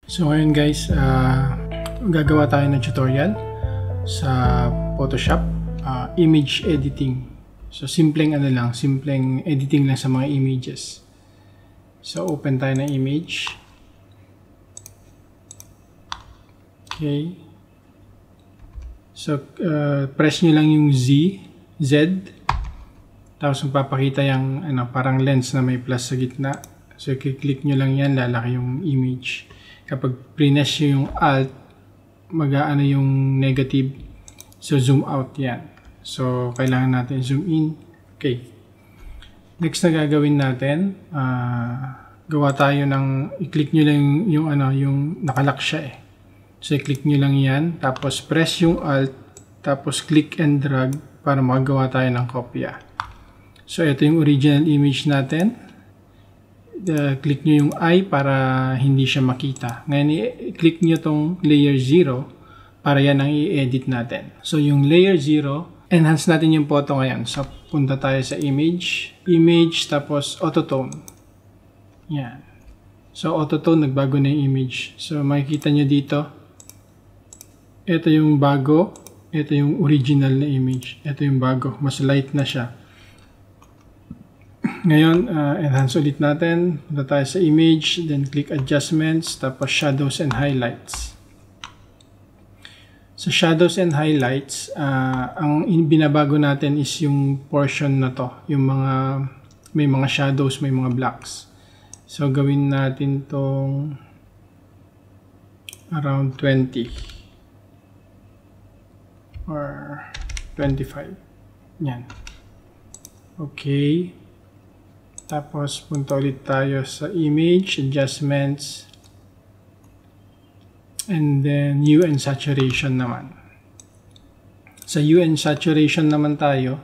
So ngayon guys, gagawa tayo ng tutorial sa Photoshop, image editing. So simpleng simpleng editing lang sa mga images. So open tayo ng image. Okay. So press nyo lang yung Z. Tapos magpapakita yung parang lens na may plus sa gitna. So i-click nyo lang yan, lalaki yung image. Kapag press nyo yung Alt, mag-aano yung negative. So zoom out yan. So kailangan natin zoom in. Okay. Next na gagawin natin, gawa tayo ng, i-click nyo lang yung nakalock siya eh. So i-click nyo lang yan, tapos press yung Alt, tapos click and drag para magawa tayo ng kopya. So ito yung original image natin. Click nyo yung I para hindi siya makita. Ngayon i-click nyo tong layer 0 para yan ang i-edit natin. So yung layer 0, enhance natin yung photo ngayon. So punta tayo sa image, tapos autotone. Yan. So autotone, nagbago na yung image. So makikita nyo dito, ito yung bago, ito yung original na image. Ito yung bago, mas light na siya. Ngayon, enhance ulit natin. Punta tayo sa image, then click adjustments, tapos shadows and highlights. Sa shadows and highlights, ang binabago natin is yung portion na to. Yung may mga shadows, may mga blacks. So, gawin natin tong around 20 or 25. Yan. Okay. Tapos, punta ulit tayo sa image, adjustments, and then hue and saturation naman. Sa hue and saturation naman tayo.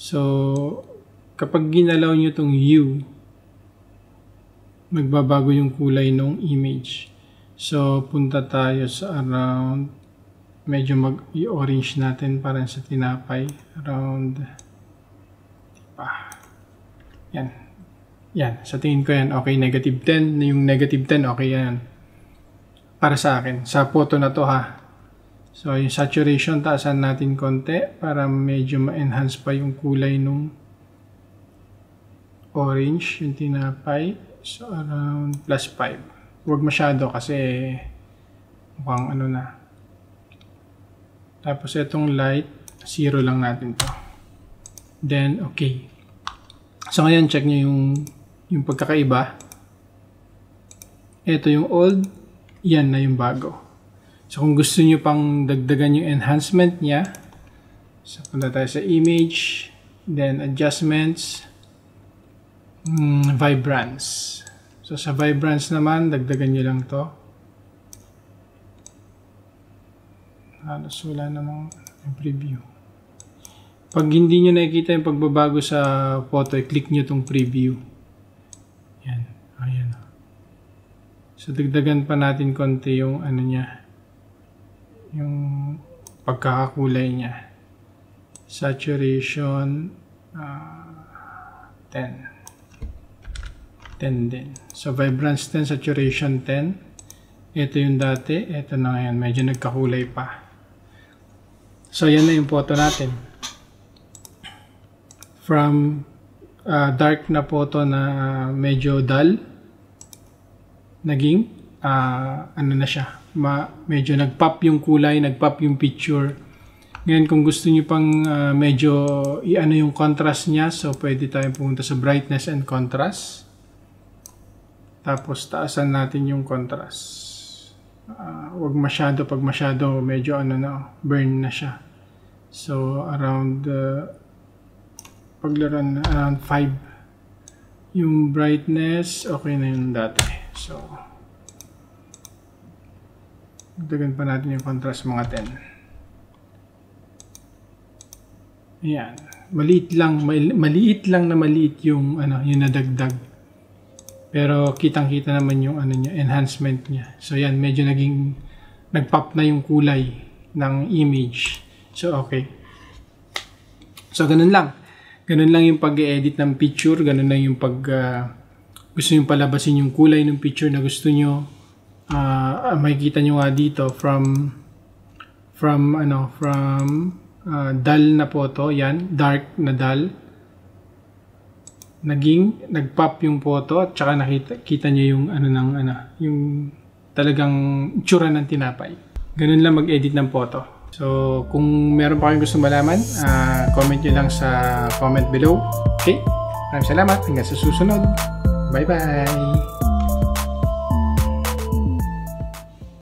So, kapag ginalaw nyo itong hue, magbabago yung kulay ng image. So, punta tayo sa around, medyo mag-i-orange natin parang sa tinapay. Around, yan. Yan. Sa tingin ko yan, okay, negative 10. Yung negative 10, okay yan. Para sa akin. Sa photo na to ha. So, yung saturation, taasan natin konti para medyo ma-enhance pa yung kulay nung orange, yung tinapay. So, around plus 5. Huwag masyado kasi mukhang na. Tapos, itong light, 0 lang natin to. Then, okay. So ngayon, check nyo yung pagkakaiba. Ito yung old, yan na yung bago. So kung gusto nyo pang dagdagan yung enhancement niya, so punta tayo sa image, then adjustments, vibrance. So sa vibrance naman, dagdagan nyo lang to. Halos wala namang preview. Pag hindi nyo nakikita yung pagbabago sa photo, i-click nyo itong preview. Yan. Ayan. So, dagdagan pa natin konti yung niya. Yung pagkakakulay niya. Saturation 10. 10 din. So, vibrance 10, saturation 10. Ito yung dati. Ito na ngayon. Medyo nagkakulay pa. So, yan na yung photo natin. From dark na photo na medyo dull, naging na siya, medyo nag-pop yung kulay, nag-pop yung picture. Ngayon kung gusto niyo pang medyo yung contrast niya, so pwede tayong pumunta sa brightness and contrast. Tapos taasan natin yung contrast. Huwag masyado, pag masyado medyo burn na siya. So around paglaran around 5 yung brightness, okay na yung dati. So dagdagan pa natin yung contrast mga 10. Ayan, maliit lang yung yung nadagdag, pero kitang-kita naman yung niya, enhancement niya. So yan, medyo nag-pop na yung kulay ng image. So okay, so ganun lang yung pag-edit ng picture, ganun lang yung gusto nyo palabasin yung kulay ng picture na gusto nyo, makikita nyo nga dito from dull na photo, yan, dark na dull, nagpop yung photo at saka nakita nyo yung yung talagang itsura ng tinapay. Ganun lang mag-edit ng photo. So kung meron pa kayong gusto malaman, comment nyo lang sa comment below. Okay, maraming salamat, hanggang sa susunod. Bye bye.